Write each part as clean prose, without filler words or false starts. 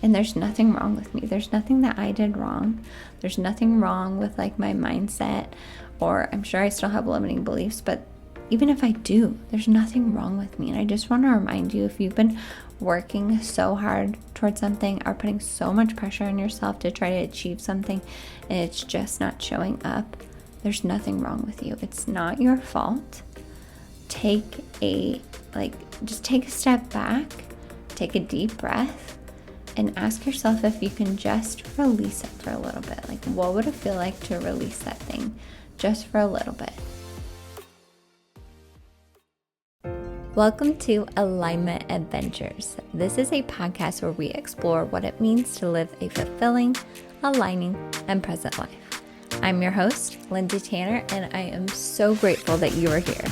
And there's nothing wrong with me. There's nothing that I did wrong. There's nothing wrong with like my mindset, or I'm sure I still have limiting beliefs, but even if I do, there's nothing wrong with me. And I just want to remind you, if you've been working so hard towards something or putting so much pressure on yourself to try to achieve something and it's just not showing up, there's nothing wrong with you. It's not your fault. Just take a step back, take a deep breath, and ask yourself if you can just release it for a little bit. Like, what would it feel like to release that thing just for a little bit? Welcome to Alignment Adventures. This is a podcast where we explore what it means to live a fulfilling, aligning, and present life. I'm your host, Lindsay Tanner, and I am so grateful that you are here.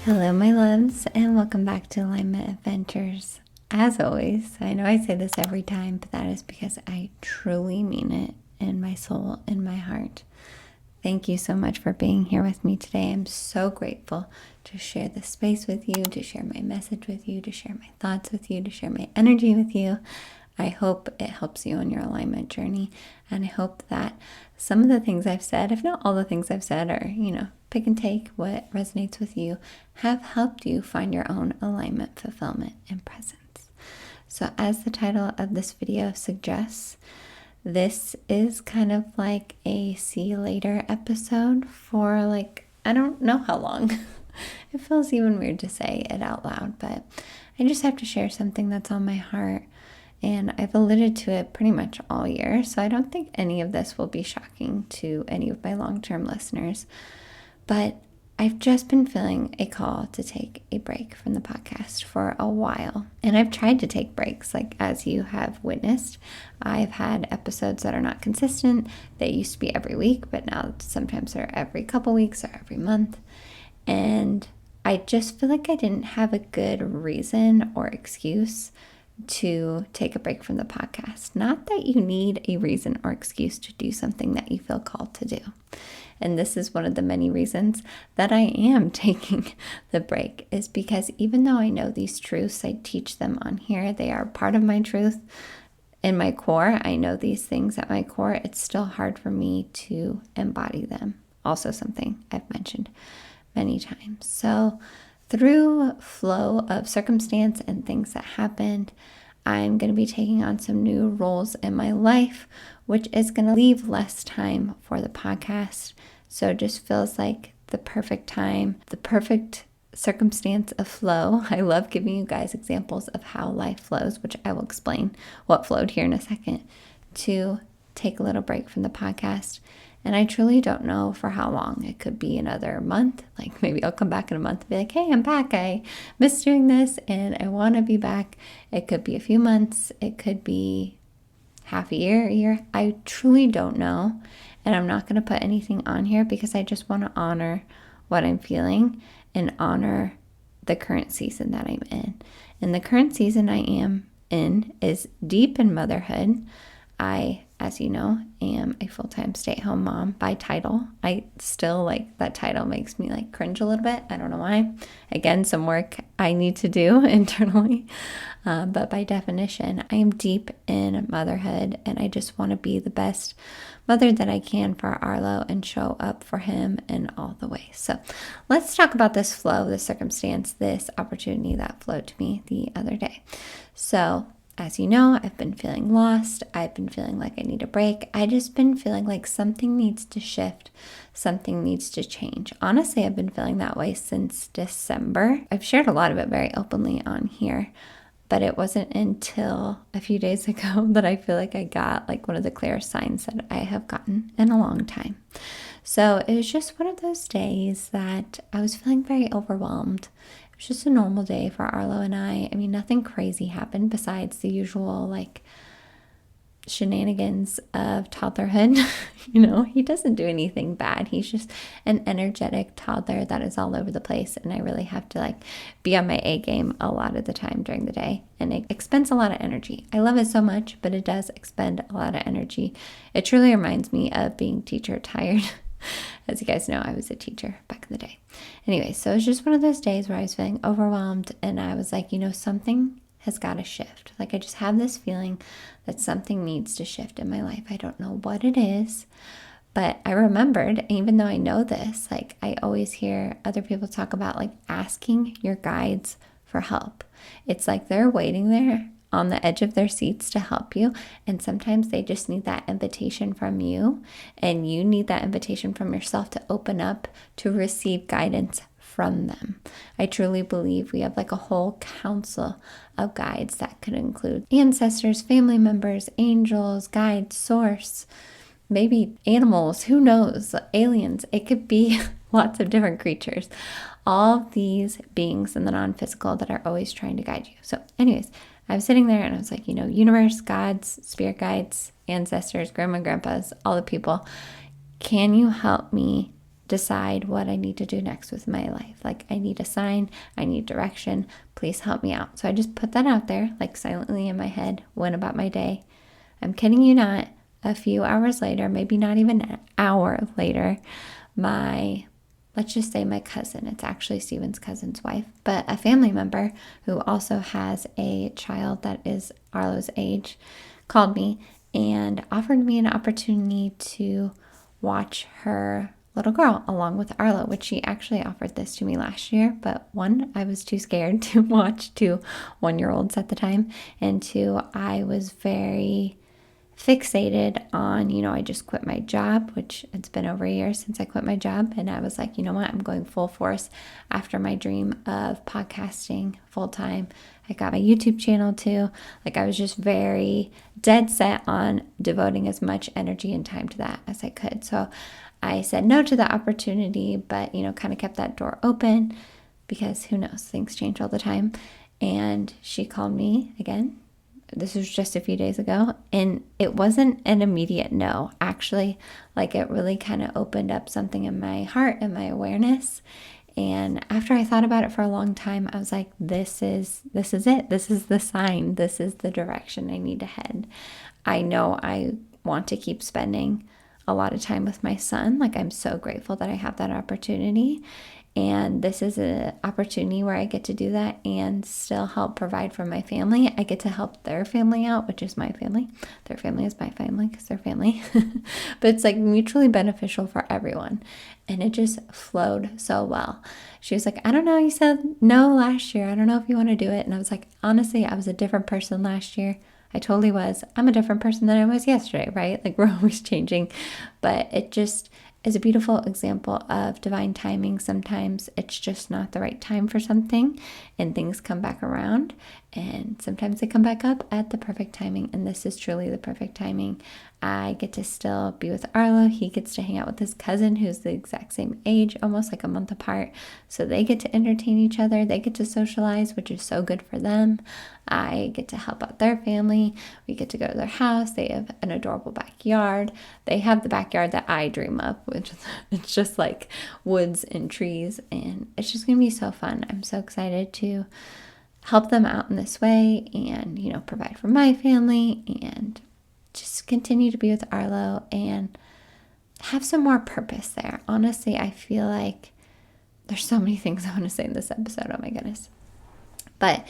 Hello, my loves, and welcome back to Alignment Adventures. As always, I know I say this every time, but that is because I truly mean it in my soul, in my heart. Thank you so much for being here with me today. I'm so grateful to share this space with you, to share my message with you, to share my thoughts with you, to share my energy with you. I hope it helps you on your alignment journey, and I hope that some of the things I've said, if not all the things I've said, are, pick and take what resonates with you, have helped you find your own alignment, fulfillment, and presence. So as the title of this video suggests, this is kind of like a see you later episode for I don't know how long. It feels even weird to say it out loud, but I just have to share something that's on my heart. And I've alluded to it pretty much all year, so I don't think any of this will be shocking to any of my long-term listeners. But I've just been feeling a call to take a break from the podcast for a while. And I've tried to take breaks, as you have witnessed. I've had episodes that are not consistent. They used to be every week, but now sometimes they're every couple weeks or every month. And I just feel like I didn't have a good reason or excuse to take a break from the podcast. Not that you need a reason or excuse to do something that you feel called to do. And this is one of the many reasons that I am taking the break, is because even though I know these truths, I teach them on here, they are part of my truth. In my core, I know these things at my core, it's still hard for me to embody them. Also something I've mentioned many times. So through flow of circumstance and things that happened, I'm going to be taking on some new roles in my life, which is going to leave less time for the podcast. So it just feels like the perfect time, the perfect circumstance of flow. I love giving you guys examples of how life flows, which I will explain what flowed here in a second, to take a little break from the podcast. And I truly don't know for how long. It could be another month. Maybe I'll come back in a month and be like, hey, I'm back. I missed doing this and I want to be back. It could be a few months. It could be half a year. I truly don't know. And I'm not going to put anything on here because I just want to honor what I'm feeling and honor the current season that I'm in. And the current season I am in is deep in motherhood. I, as you know, am a full-time stay-at-home mom by title. I still that title makes me cringe a little bit. I don't know why. Again, some work I need to do internally. But by definition, I am deep in motherhood, and I just want to be the best mother that I can for Arlo and show up for him in all the ways. So let's talk about this flow, this circumstance, this opportunity that flowed to me the other day. So as you know, I've been feeling lost. I've been feeling like I need a break. I just been feeling like something needs to shift. Something needs to change. Honestly, I've been feeling that way since December. I've shared a lot of it very openly on here, but it wasn't until a few days ago that I feel like I got one of the clearest signs that I have gotten in a long time. So it was just one of those days that I was feeling very overwhelmed. It was just a normal day for Arlo and I. I mean, nothing crazy happened besides the usual shenanigans of toddlerhood. He doesn't do anything bad. He's just an energetic toddler that is all over the place. And I really have to be on my A game a lot of the time during the day. And it expends a lot of energy. I love it so much, but it does expend a lot of energy. It truly reminds me of being teacher tired. As you guys know, I was a teacher back in the day. Anyway, so it was just one of those days where I was feeling overwhelmed, and I was like, something has got to shift. I just have this feeling that something needs to shift in my life. I don't know what it is, but I remembered, even though I know this, I always hear other people talk about asking your guides for help. It's like they're waiting there on the edge of their seats to help you. And sometimes they just need that invitation from you, and you need that invitation from yourself to open up to receive guidance from them. I truly believe we have a whole council of guides that could include ancestors, family members, angels, guides, source, maybe animals, who knows, aliens. It could be lots of different creatures. All these beings in the non-physical that are always trying to guide you. So anyways, I was sitting there and I was like, universe, gods, spirit guides, ancestors, grandma, grandpas, all the people, can you help me decide what I need to do next with my life? I need a sign, I need direction, please help me out. So I just put that out there, silently in my head, went about my day. I'm kidding you not, a few hours later, maybe not even an hour later, let's just say my cousin, it's actually Steven's cousin's wife, but a family member who also has a child that is Arlo's age, called me and offered me an opportunity to watch her little girl along with Arlo, which she actually offered this to me last year. But one, I was too scared to watch 2 1-year-olds at the time. And 2, I was very fixated on, I just quit my job, which it's been over a year since I quit my job. And I was like, you know what? I'm going full force after my dream of podcasting full time. I got my YouTube channel too. I was just very dead set on devoting as much energy and time to that as I could. So I said no to the opportunity, but, kind of kept that door open because who knows, things change all the time. And she called me again. This was just a few days ago, and it wasn't an immediate no. Actually, it really kind of opened up something in my heart and my awareness. And after I thought about it for a long time, I was like, this is it. This is the sign. This is the direction I need to head. I know I want to keep spending a lot of time with my son. I'm so grateful that I have that opportunity. And this is an opportunity where I get to do that and still help provide for my family. I get to help their family out, which is my family. Their family is my family because they're family. But it's mutually beneficial for everyone. And it just flowed so well. She was like, I don't know, you said no last year. I don't know if you want to do it. And I was like, honestly, I was a different person last year. I totally was. I'm a different person than I was yesterday, right? We're always changing. But it just is a beautiful example of divine timing. Sometimes it's just not the right time for something and things come back around, and sometimes they come back up at the perfect timing, and this is truly the perfect timing. I get to still be with Arlo. He gets to hang out with his cousin who's the exact same age, almost a month apart. So they get to entertain each other. They get to socialize, which is so good for them. I get to help out their family. We get to go to their house. They have an adorable backyard. They have the backyard that I dream of, which it's just woods and trees, and it's just going to be so fun. I'm so excited to help them out in this way and, provide for my family and just continue to be with Arlo and have some more purpose there. Honestly, I feel like there's so many things I want to say in this episode. Oh my goodness. But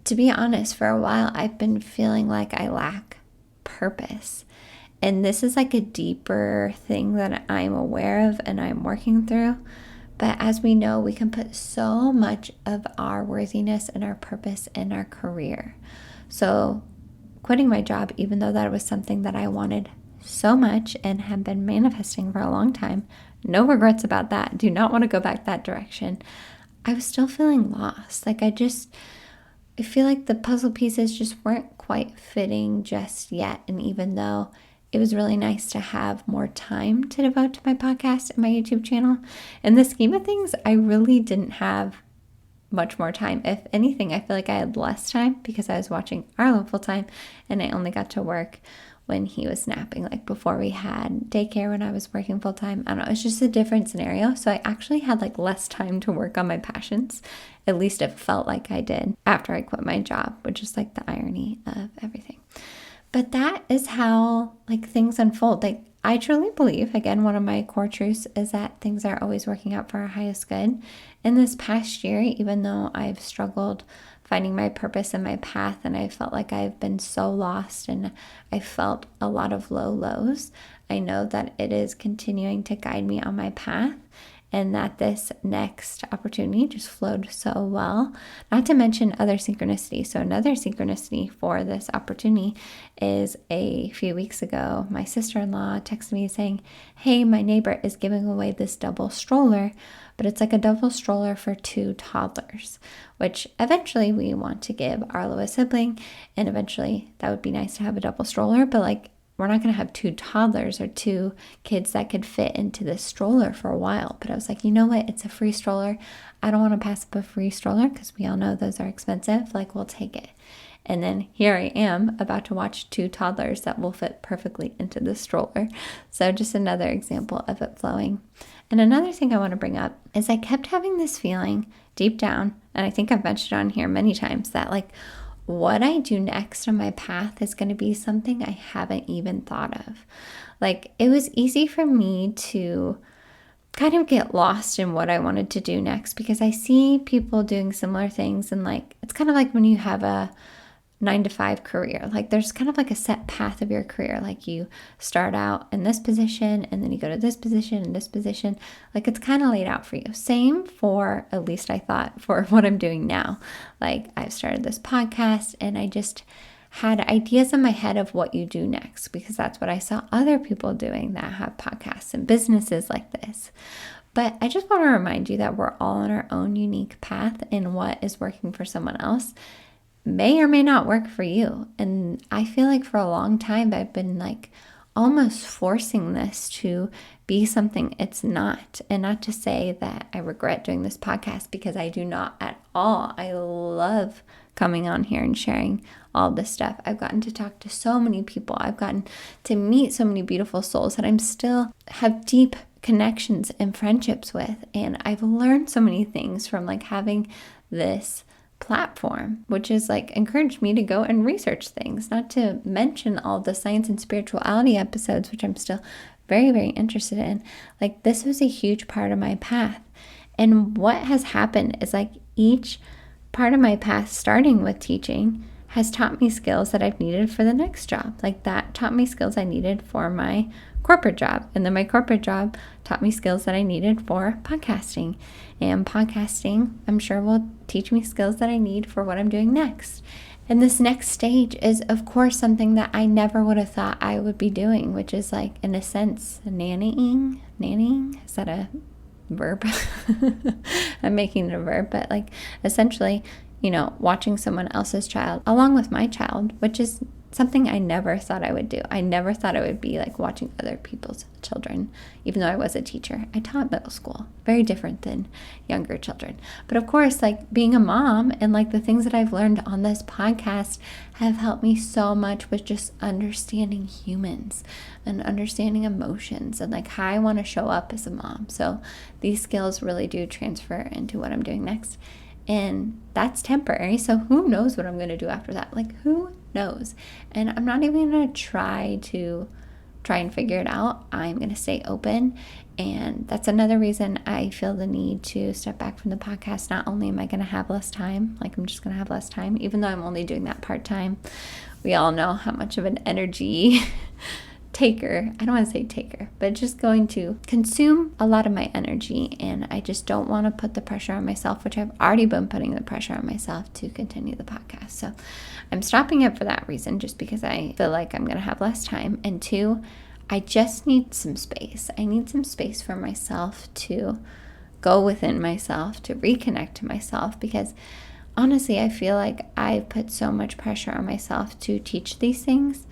to be honest, for a while, I've been feeling like I lack purpose. And this is a deeper thing that I'm aware of and I'm working through. But as we know, we can put so much of our worthiness and our purpose in our career. So quitting my job, even though that was something that I wanted so much and have been manifesting for a long time, no regrets about that. Do not want to go back that direction. I was still feeling lost. I feel like the puzzle pieces just weren't quite fitting just yet. And even though it was really nice to have more time to devote to my podcast and my YouTube channel, in the scheme of things, I really didn't have much more time. If anything, I feel like I had less time because I was watching Arlo full time and I only got to work when he was napping, like before we had daycare when I was working full time. I don't know, it's just a different scenario. So I actually had like less time to work on my passions. At least it felt like I did after I quit my job, which is like the irony of everything. But that is how like things unfold. Like I truly believe, again, one of my core truths is that things are always working out for our highest good. In this past year, even though I've struggled finding my purpose and my path, and I felt like I've been so lost and I felt a lot of low lows, I know that it is continuing to guide me on my path, and that this next opportunity just flowed so well, not to mention other synchronicity. So another synchronicity for this opportunity is a few weeks ago, my sister-in-law texted me saying, hey, my neighbor is giving away this double stroller, but it's like a double stroller for 2 toddlers, which eventually we want to give our lowest sibling. And eventually that would be nice to have a double stroller, but like, we're not going to have 2 toddlers or 2 kids that could fit into this stroller for a while. But I was like, you know what? It's a free stroller. I don't want to pass up a free stroller because we all know those are expensive. Like, we'll take it. And then here I am about to watch 2 toddlers that will fit perfectly into the stroller. So just another example of it flowing. And another thing I want to bring up is I kept having this feeling deep down, and I think I've mentioned on here many times, that like, what I do next on my path is going to be something I haven't even thought of. Like, it was easy for me to kind of get lost in what I wanted to do next because I see people doing similar things, and like, it's kind of like when you have a 9-to-5 career, like there's kind of like a set path of your career. Like you start out in this position and then you go to this position and this position. Like it's kind of laid out for you. Same for, at least I thought, for what I'm doing now. Like I've started this podcast and I just had ideas in my head of what you do next because that's what I saw other people doing that have podcasts and businesses like this. But I just want to remind you that we're all on our own unique path, and what is working for someone else may or may not work for you. And I feel like for a long time, I've been like almost forcing this to be something it's not. And not to say that I regret doing this podcast, because I do not at all. I love coming on here and sharing all this stuff. I've gotten to talk to so many people. I've gotten to meet so many beautiful souls that I'm still have deep connections and friendships with. And I've learned so many things from like having this platform, which is like encouraged me to go and research things, not to mention all the science and spirituality episodes, which I'm still very, very interested in. Like this was a huge part of my path. And what has happened is like each part of my path, starting with teaching, has taught me skills that I've needed for the next job. Like that taught me skills I needed for my corporate job. And then my corporate job taught me skills that I needed for podcasting. And podcasting, I'm sure, will teach me skills that I need for what I'm doing next. And this next stage is, of course, something that I never would have thought I would be doing, which is like, in a sense, nannying. Nannying? Is that a verb? I'm making it a verb, but like essentially, watching someone else's child along with my child, which is something I never thought I would do. I never thought I would be like watching other people's children, even though I was a teacher. I taught middle school, very different than younger children. But of course, like being a mom and like the things that I've learned on this podcast have helped me so much with just understanding humans and understanding emotions and like how I want to show up as a mom. So these skills really do transfer into what I'm doing next. And that's temporary. So who knows what I'm going to do after that? Like who knows? And I'm not even going to try and figure it out. I'm going to stay open. And that's another reason I feel the need to step back from the podcast. Not only am I going to have less time, like I'm just going to have less time, even though I'm only doing that part-time. We all know how much of an energy taker, I don't want to say taker, but just going to consume a lot of my energy. And I just don't want to put the pressure on myself, which I've already been putting the pressure on myself to continue the podcast. So I'm stopping it for that reason, just because I feel like I'm going to have less time. And 2, I just need some space. I need some space for myself to go within myself, to reconnect to myself, because honestly, I feel like I've put so much pressure on myself to teach these things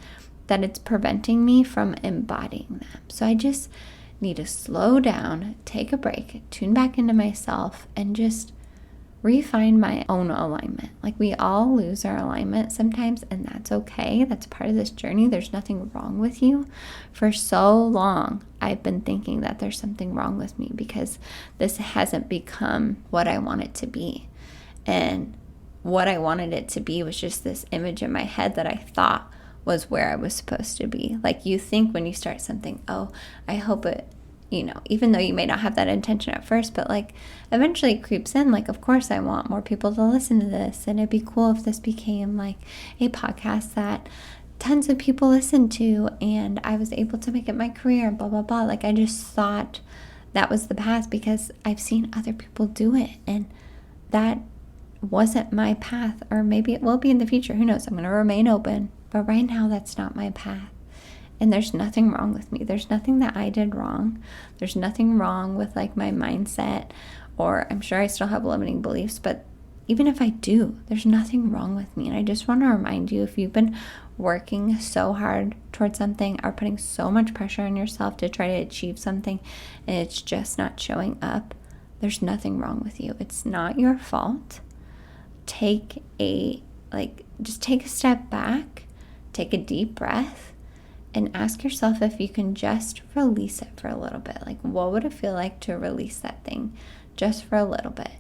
that it's preventing me from embodying them. So I just need to slow down, take a break, tune back into myself, and just refine my own alignment. Like, we all lose our alignment sometimes, and that's okay. That's part of this journey. There's nothing wrong with you. For so long, I've been thinking that there's something wrong with me because this hasn't become what I want it to be. And what I wanted it to be was just this image in my head that I thought was where I was supposed to be. Like, you think when you start something, oh, I hope it, even though you may not have that intention at first, but like eventually it creeps in. Like, of course I want more people to listen to this, and it'd be cool if this became like a podcast that tons of people listen to, and I was able to make it my career and blah, blah, blah. Like, I just thought that was the path because I've seen other people do it, and that wasn't my path. Or maybe it will be in the future. Who knows? I'm going to remain open. But right now, that's not my path. And there's nothing wrong with me. There's nothing that I did wrong. There's nothing wrong with like my mindset, or I'm sure I still have limiting beliefs, but even if I do, there's nothing wrong with me. And I just want to remind you, if you've been working so hard towards something or putting so much pressure on yourself to try to achieve something and it's just not showing up, there's nothing wrong with you. It's not your fault. Just take a step back, take a deep breath, and ask yourself if you can just release it for a little bit. Like, what would it feel like to release that thing just for a little bit?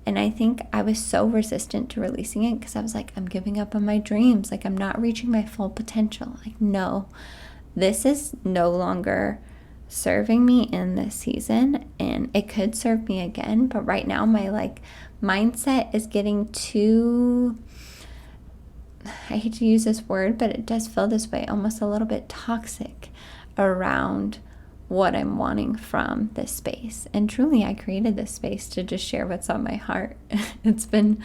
And I think I was so resistant to releasing it because I was like, I'm giving up on my dreams. Like, I'm not reaching my full potential. Like, no, this is no longer serving me in this season, and it could serve me again. But right now, my mindset is getting too, I hate to use this word, but it does feel this way, almost a little bit toxic around what I'm wanting from this space. And truly, I created this space to just share what's on my heart. It's been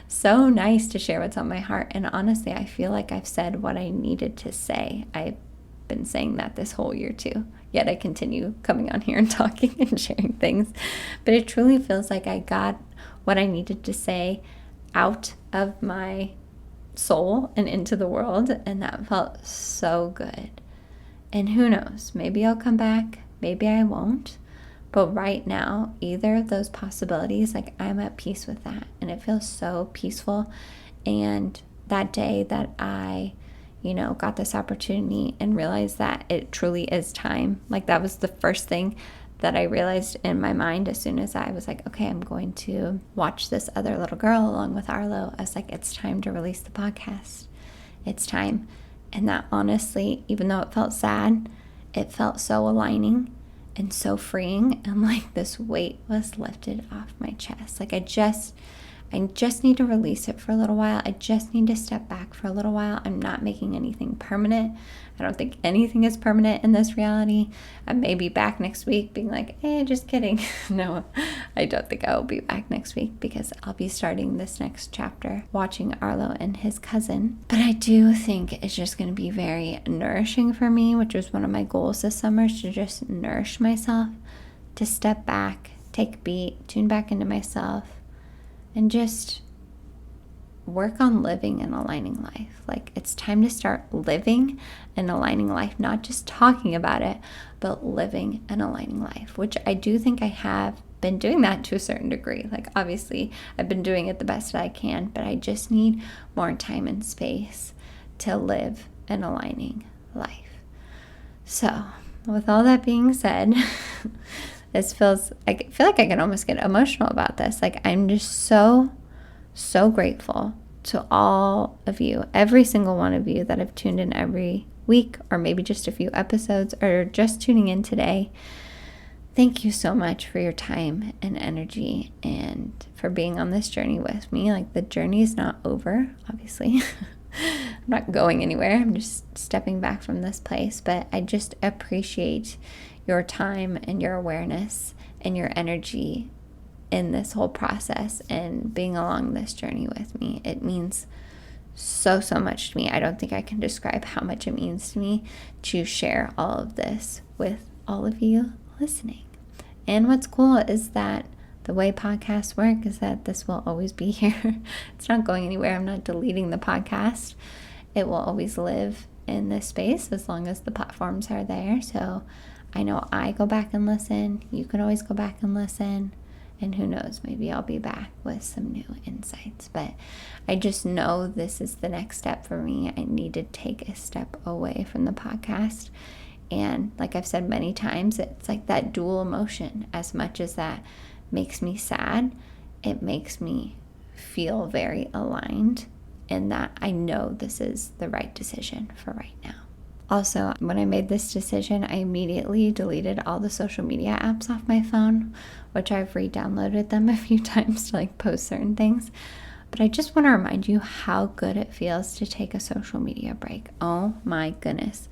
so nice to share what's on my heart. And honestly, I feel like I've said what I needed to say. I've been saying that this whole year too. Yet I continue coming on here and talking and sharing things. But it truly feels like I got what I needed to say out of my soul and into the world, and that felt so good. And who knows, maybe I'll come back, maybe I won't, but right now, either of those possibilities, like, I'm at peace with that, and it feels so peaceful. And that day that I got this opportunity and realized that it truly is time, like, that was the first thing that I realized in my mind as soon as I was like, okay, I'm going to watch this other little girl along with Arlo. I was like, it's time to release the podcast. It's time. And that, honestly, even though it felt sad, it felt so aligning and so freeing. And like, this weight was lifted off my chest. Like, I just need to release it for a little while. I just need to step back for a little while. I'm not making anything permanent. I don't think anything is permanent in this reality. I may be back next week being like, hey, just kidding. No, I don't think I will be back next week because I'll be starting this next chapter watching Arlo and his cousin. But I do think it's just going to be very nourishing for me, which was one of my goals this summer, is to just nourish myself, to step back, take a beat, tune back into myself, and just work on living and aligning life. Like, it's time to start living and aligning life, not just talking about it, but living and aligning life, which I do think I have been doing that to a certain degree. Like, obviously, I've been doing it the best that I can, but I just need more time and space to live an aligning life. So, with all that being said, I feel like I can almost get emotional about this. Like, I'm just so grateful to all of you, every single one of you that have tuned in every week, or maybe just a few episodes, or just tuning in today. Thank you so much for your time and energy and for being on this journey with me. Like, the journey is not over, obviously. I'm not going anywhere. I'm just stepping back from this place, but I just appreciate your time and your awareness and your energy in this whole process and being along this journey with me. It means so much to me. I don't think I can describe how much it means to me to share all of this with all of you listening. And what's cool is that the way podcasts work is that this will always be here. It's not going anywhere. I'm not deleting the podcast. It will always live in this space as long as the platforms are there. So I know I go back and listen. You can always go back and listen. And who knows, maybe I'll be back with some new insights. But I just know this is the next step for me. I need to take a step away from the podcast. And like I've said many times, it's like that dual emotion. As much as that makes me sad, it makes me feel very aligned in that I know this is the right decision for right now. Also, when I made this decision, I immediately deleted all the social media apps off my phone, which I've re-downloaded them a few times to like post certain things. But I just want to remind you how good it feels to take a social media break. Oh my goodness.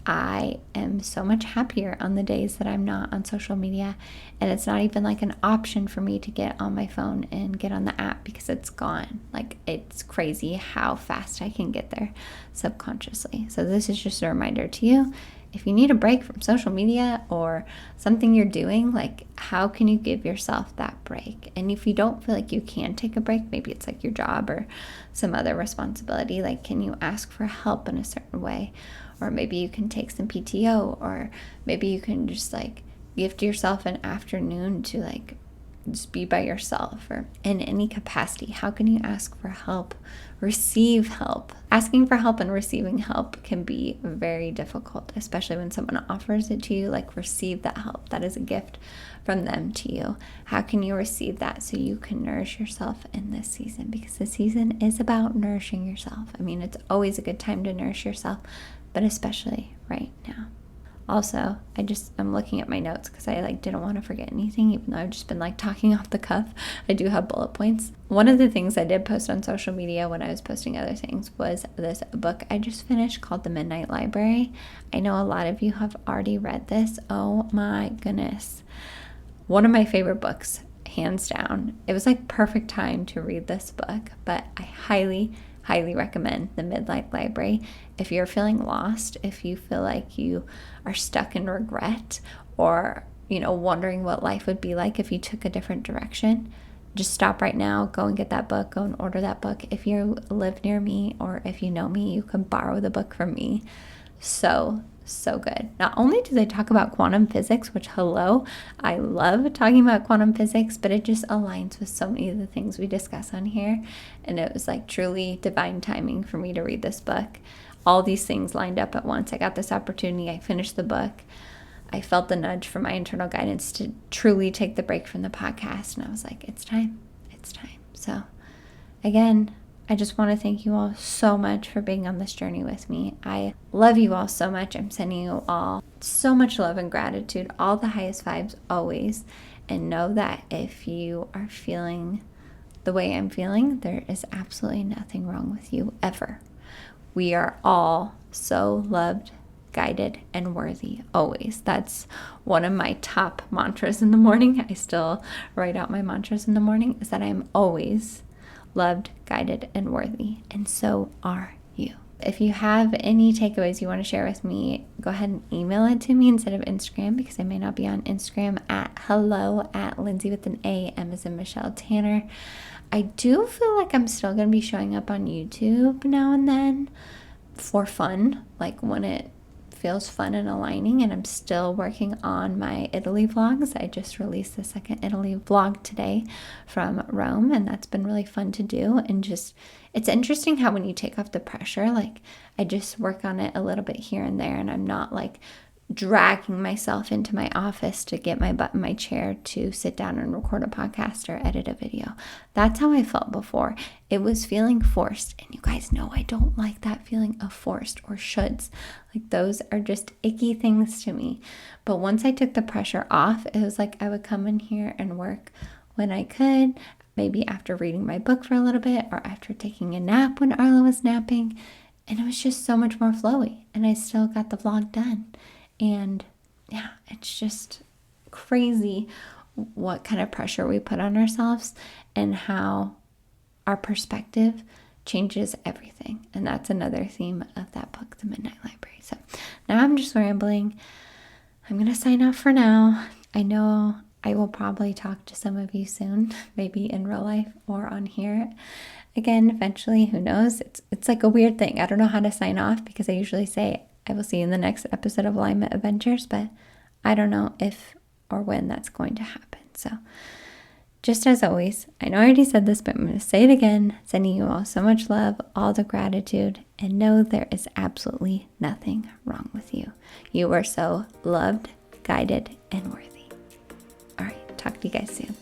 I am so much happier on the days that I'm not on social media, and it's not even like an option for me to get on my phone and get on the app because it's gone. Like, it's crazy how fast I can get there subconsciously. So this is just a reminder to you, if you need a break from social media or something you're doing, like, how can you give yourself that break? And if you don't feel like you can take a break, maybe it's like your job or some other responsibility, like, can you ask for help in a certain way? Or maybe you can take some PTO, or maybe you can just like gift yourself an afternoon to like just be by yourself, or in any capacity. How can you ask for help? Receive help. Asking for help and receiving help can be very difficult, especially when someone offers it to you. Like, receive that help. That is a gift from them to you. How can you receive that so you can nourish yourself in this season? Because this season is about nourishing yourself. I mean, it's always a good time to nourish yourself, but especially right now. Also, I'm looking at my notes because I didn't want to forget anything, even though I've just been talking off the cuff. I do have bullet points. One of the things I did post on social media when I was posting other things was this book I just finished called The Midnight Library. I know a lot of you have already read this. Oh my goodness. One of my favorite books, hands down. It was perfect time to read this book, but I highly recommend The Midnight Library. If you're feeling lost, if you feel like you are stuck in regret, or wondering what life would be like if you took a different direction, just stop right now, go and get that book, go and order that book. If you live near me or if you know me, you can borrow the book from me. So good. Not only do they talk about quantum physics, which, hello, I love talking about quantum physics, but it just aligns with so many of the things we discuss on here. And it was truly divine timing for me to read this book. All these things lined up at once. I got this opportunity. I finished the book. I felt the nudge from my internal guidance to truly take the break from the podcast. And I was like, it's time. It's time. So again, I just want to thank you all so much for being on this journey with me. I love you all so much. I'm sending you all so much love and gratitude, all the highest vibes always. And know that if you are feeling the way I'm feeling, there is absolutely nothing wrong with you ever. We are all so loved, guided, and worthy always. That's one of my top mantras in the morning. I still write out my mantras in the morning, is that I'm always loved, guided, and worthy. And so are you. If you have any takeaways you want to share with me, go ahead and email it to me instead of Instagram, because I may not be on Instagram, at hello@Lindsay with an A, M as in Michelle Tanner. I do feel like I'm still going to be showing up on YouTube now and then for fun, when it feels fun and aligning, and I'm still working on my Italy vlogs. I just released the second Italy vlog today from Rome, and that's been really fun to do. And just, it's interesting how when you take off the pressure, I just work on it a little bit here and there, and I'm not dragging myself into my office to get my butt in my chair to sit down and record a podcast or edit a video. That's how I felt before. It was feeling forced, and you guys know I don't like that feeling of forced or shoulds. Those are just icky things to me. But once I took the pressure off, it was I would come in here and work when I could, maybe after reading my book for a little bit or after taking a nap when Arla was napping, and it was just so much more flowy, and I still got the vlog done. And yeah, it's just crazy what kind of pressure we put on ourselves and how our perspective changes everything. And that's another theme of that book, The Midnight Library. So now I'm just rambling. I'm going to sign off for now. I know I will probably talk to some of you soon, maybe in real life or on here again eventually. Who knows? It's a weird thing. I don't know how to sign off, because I usually say I will see you in the next episode of Alignment Adventures, but I don't know if or when that's going to happen. So just as always, I know I already said this, but I'm going to say it again, sending you all so much love, all the gratitude, and know there is absolutely nothing wrong with you. You are so loved, guided, and worthy. All right, talk to you guys soon.